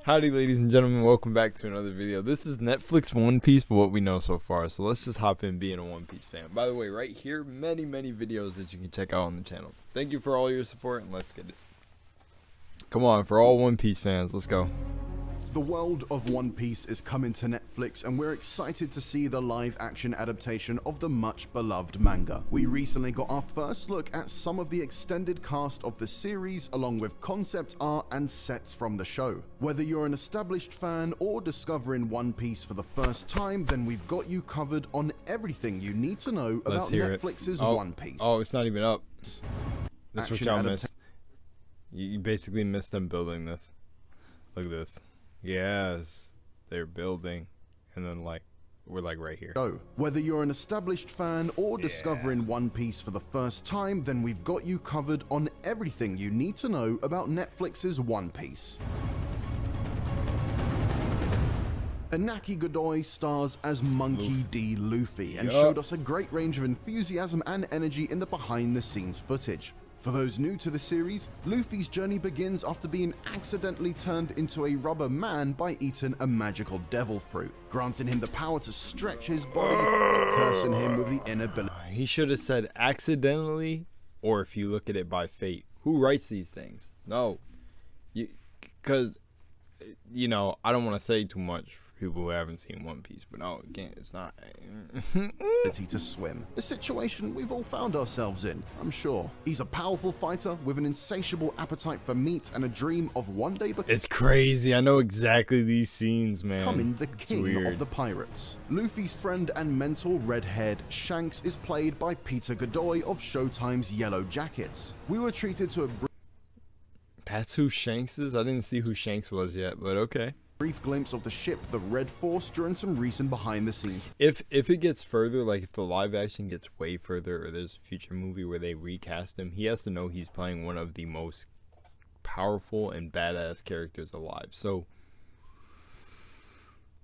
Howdy, ladies and gentlemen, welcome back to another video. This is Netflix One Piece for what we know so far, so let's just hop in being a One Piece fan. By the way, right here, many videos that you can check out on the channel. Thank you for all your support, and let's get it. Come on, for all One Piece fans, let's go. The world of One Piece is coming to Netflix, and we're excited to see the live-action adaptation of the much-beloved manga. We recently got our first look at some of the extended cast of the series, along with concept art and sets from the show. Whether you're an established fan or discovering One Piece for the first time, then we've got you covered on everything you need to know about Netflix's One Piece. Oh, it's not even up. That's what y'all missed. You basically missed them building this. Look at this. Yes, they're building, and then we're right here. So, whether you're an established fan or discovering One Piece for the first time, then we've got you covered on everything you need to know about Netflix's One Piece. Inaki Godoy stars as Monkey D. Luffy and showed us a great range of enthusiasm and energy in the behind-the-scenes footage. For those new to the series, Luffy's journey begins after being accidentally turned into a rubber man by eating a magical devil fruit, granting him the power to stretch his body, but cursing him with the inability. He should have said accidentally, or if you look at it by fate. Who writes these things? No. Because, you know, I don't want to say too much for people who haven't seen One Piece, but no, again, it's not. To swim. A situation we've all found ourselves in, I'm sure. He's a powerful fighter with an insatiable appetite for meat and a dream of one day It's crazy. I know exactly these scenes, man. Becoming the king of the pirates. Luffy's friend and mentor, red-haired Shanks, is played by Peter Godoy of Showtime's Yellow Jackets. We were treated to a That's who Shanks is? I didn't see who Shanks was yet, but okay. Brief glimpse of the ship, the Red Force, during some recent behind-the-scenes. If it gets further, like if the live action gets way further, or there's a future movie where they recast him, he has to know he's playing one of the most powerful and badass characters alive. So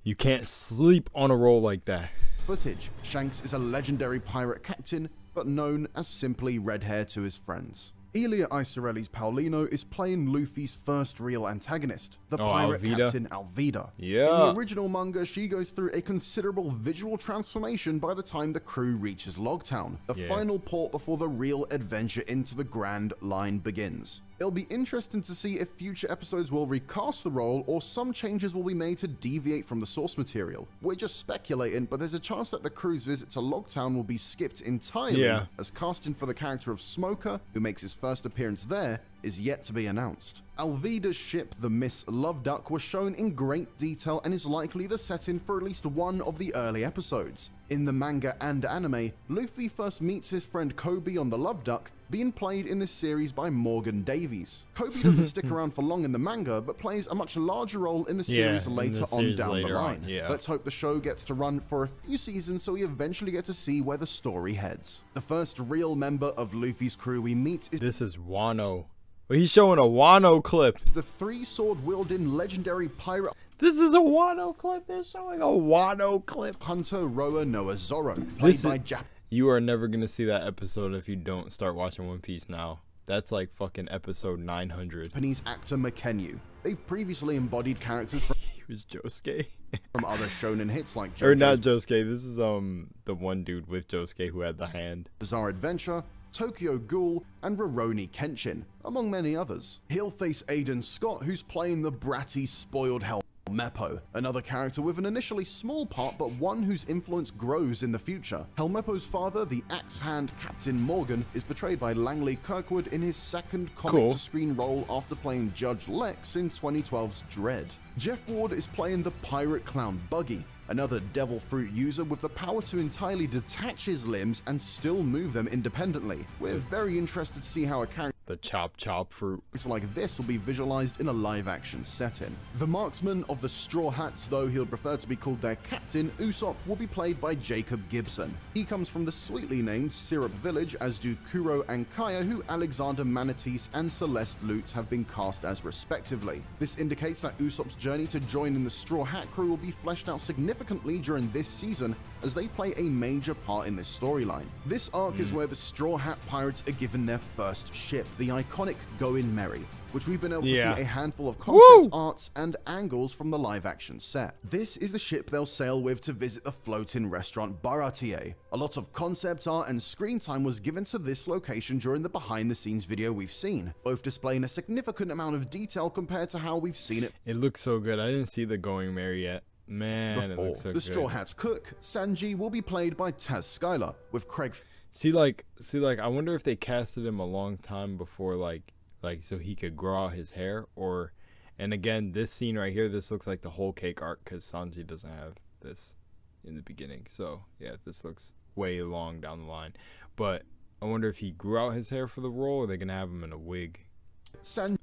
you can't sleep on a role like that. Footage. Shanks is a legendary pirate captain, but known as simply Red Hair to his friends. Elia Isorelli's Paulino is playing Luffy's first real antagonist, the pirate captain Alvida. Yeah. In the original manga, she goes through a considerable visual transformation by the time the crew reaches Logtown, the final port before the real adventure into the Grand Line begins. It'll be interesting to see if future episodes will recast the role or some changes will be made to deviate from the source material. We're just speculating, but there's a chance that the crew's visit to Logtown will be skipped entirely, as casting for the character of Smoker, who makes his first appearance there, is yet to be announced. Alvida's ship, the Miss Love Duck, was shown in great detail and is likely the setting for at least one of the early episodes. In the manga and anime, Luffy first meets his friend Kobe on the Love Duck, being played in this series by Morgan Davies. Kobe doesn't stick around for long in the manga, but plays a much larger role in the series later on down the line. Let's hope the show gets to run for a few seasons so we eventually get to see where the story heads. The first real member of Luffy's crew we meet is— This is Wano. Well, he's showing a Wano clip. The three-sword-wielding legendary pirate. This is a Wano clip. They're showing a Wano clip. Hunter Roa Noah Zoro, played by You are never going to see that episode if you don't start watching One Piece now. That's like fucking episode 900. Japanese actor Makenyu. They've previously embodied characters from He was Josuke. from other shonen hits like Or not Josuke. This is the one dude with Josuke who had the hand. Bizarre Adventure, Tokyo Ghoul, and Rurouni Kenshin, among many others. He'll face Aiden Scott, who's playing the bratty, spoiled Helmeppo, another character with an initially small part but one whose influence grows in the future. Helmeppo's father, the axe-hand Captain Morgan, is portrayed by Langley Kirkwood in his second comic-to-screen role after playing Judge Lex in 2012's Dredd. Jeff Ward is playing the pirate clown Buggy, another devil fruit user with the power to entirely detach his limbs and still move them independently. We're very interested to see how a character The chop fruit like this will be visualized in a live-action setting. The marksman of the Straw Hats, though he'll prefer to be called their captain, Usopp, will be played by Jacob Gibson. He comes from the sweetly named Syrup Village, as do Kuro and Kaya, who Alexander Manatees and Celeste Lutz have been cast as respectively. This indicates that Usopp's journey to join in the Straw Hat crew will be fleshed out significantly during this season, as they play a major part in this storyline. This arc is where the Straw Hat Pirates are given their first ship, the iconic Goin' Merry, which we've been able to see a handful of concept arts and angles from the live-action set. This is the ship they'll sail with to visit the floating restaurant Baratier. A lot of concept art and screen time was given to this location during the behind-the-scenes video we've seen, both displaying a significant amount of detail compared to how we've seen it. It looks so good. I didn't see the Going Merry yet. Man, it looks so good. The Straw Hat's cook, Sanji, will be played by Taz Skylar, with Craig. See, like, I wonder if they casted him a long time before, like so he could grow out his hair, or, and again, this scene right here, this looks like the whole cake arc, because Sanji doesn't have this in the beginning. So yeah, this looks way long down the line. But I wonder if he grew out his hair for the role, or they're gonna have him in a wig.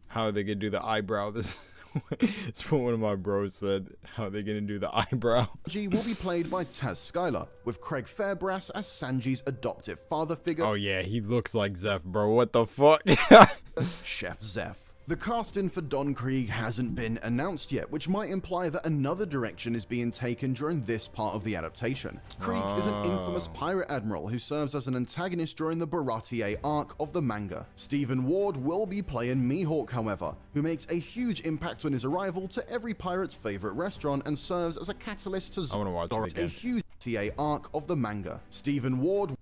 How are they gonna do the eyebrow? This it's what one of my bros said. How are they gonna do the eyebrow? Sanji will be played by Taz Skylar, with Craig Fairbrass as Sanji's adoptive father figure. Oh yeah, he looks like Zeph, bro. What the fuck? Chef Zeph. The casting for Don Krieg hasn't been announced yet, which might imply that another direction is being taken during this part of the adaptation. Krieg is an infamous pirate admiral who serves as an antagonist during the Baratier arc of the manga. Stephen Ward will be playing Mihawk, however, who makes a huge impact on his arrival to every pirate's favorite restaurant and serves as a catalyst to a huge Baratier arc of the manga. Stephen Ward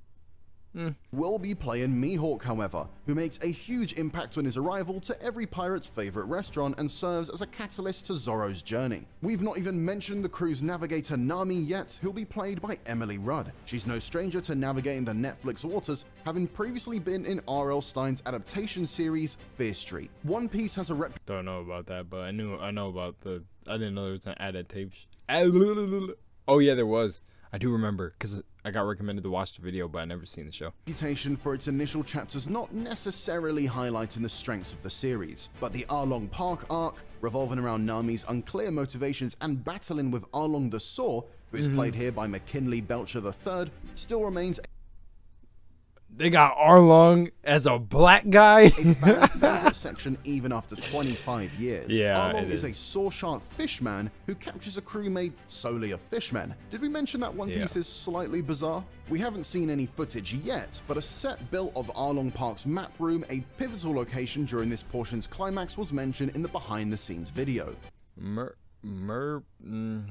will be playing Mihawk, however, who makes a huge impact on his arrival to every pirate's favorite restaurant and serves as a catalyst to Zoro's journey. We've not even mentioned the crew's navigator Nami yet, who'll be played by Emily Rudd. She's no stranger to navigating the Netflix waters, having previously been in R.L. Stein's adaptation series Fear Street. One Piece has a Don't know about that, but I know about the. I didn't know there was an adaptation. Oh yeah, there was. I do remember, because I got recommended to watch the video, but I never seen the show. Reputation for its initial chapters not necessarily highlighting the strengths of the series, but the Arlong Park arc, revolving around Nami's unclear motivations and battling with Arlong the Saw, who is played here by McKinley Belcher III, still remains They got Arlong as a black guy. a fan favorite section even after 25 years. Yeah, Arlong is a saw shark fishman who captures a crew made solely of fishmen. Did we mention that One Piece is slightly bizarre? We haven't seen any footage yet, but a set built of Arlong Park's map room, a pivotal location during this portion's climax, was mentioned in the behind-the-scenes video. Never mind.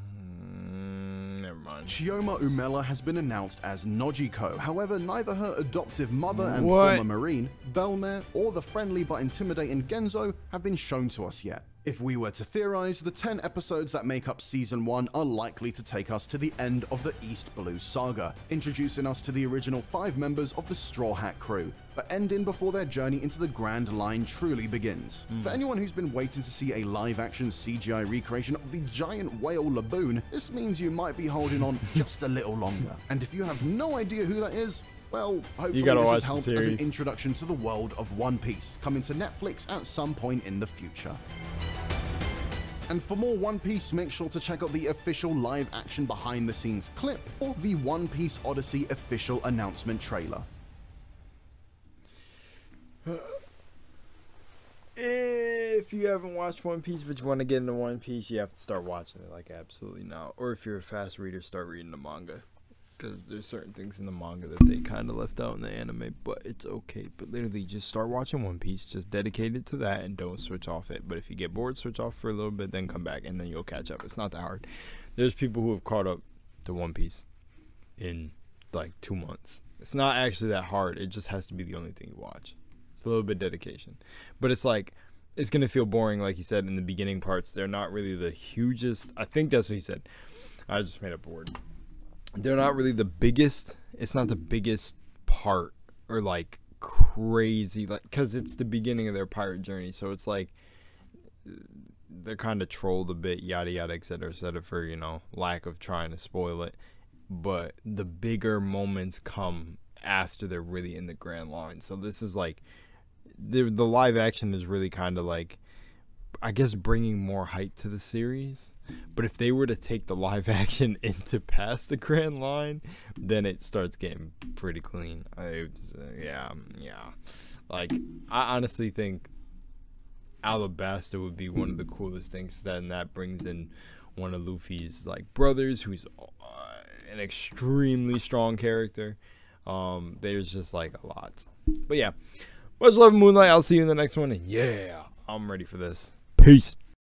Chioma Umela has been announced as Nojiko. However, neither her adoptive mother and former Marine, Velmer, or the friendly but intimidating Genzo have been shown to us yet. If we were to theorize, the 10 episodes that make up Season 1 are likely to take us to the end of the East Blue saga, introducing us to the original 5 members of the Straw Hat crew, but ending before their journey into the Grand Line truly begins. For anyone who's been waiting to see a live-action CGI recreation of the giant whale Laboon, this means you might be holding on just a little longer. And if you have no idea who that is, well, hopefully this has helped as an introduction to the world of One Piece, coming to Netflix at some point in the future. And for more One Piece, make sure to check out the official live-action behind-the-scenes clip or the One Piece Odyssey official announcement trailer. If you haven't watched One Piece but you want to get into One Piece, you have to start watching it like absolutely now. Or if you're a fast reader, start reading the manga. Because there's certain things in the manga that they kind of left out in the anime, but it's okay. But literally, just start watching One Piece. Just dedicate it to that and don't switch off it. But if you get bored, switch off for a little bit, then come back, and then you'll catch up. It's not that hard. There's people who have caught up to One Piece in like 2 months. It's not actually that hard. It just has to be the only thing you watch. It's a little bit of dedication. But it's like, it's going to feel boring, like you said, in the beginning parts. They're not really the hugest. I think that's what he said. I just made up a word. They're not really the biggest. It's not the biggest part or like crazy, like, because it's the beginning of their pirate journey. So it's like they're kind of trolled a bit, yada yada, etc., for, you know, lack of trying to spoil it. But the bigger moments come after they're really in the Grand Line. So this is like the live action is really kind of like, I guess, bringing more hype to the series. But if they were to take the live action into past the Grand Line, then it starts getting pretty clean. Yeah. Like, I honestly think Alabasta would be one of the coolest things. Then that brings in one of Luffy's like brothers, who's an extremely strong character. There's just like a lot. But yeah, Much love, Moonlight. I'll see you in the next one. And yeah, I'm ready for this. Peace.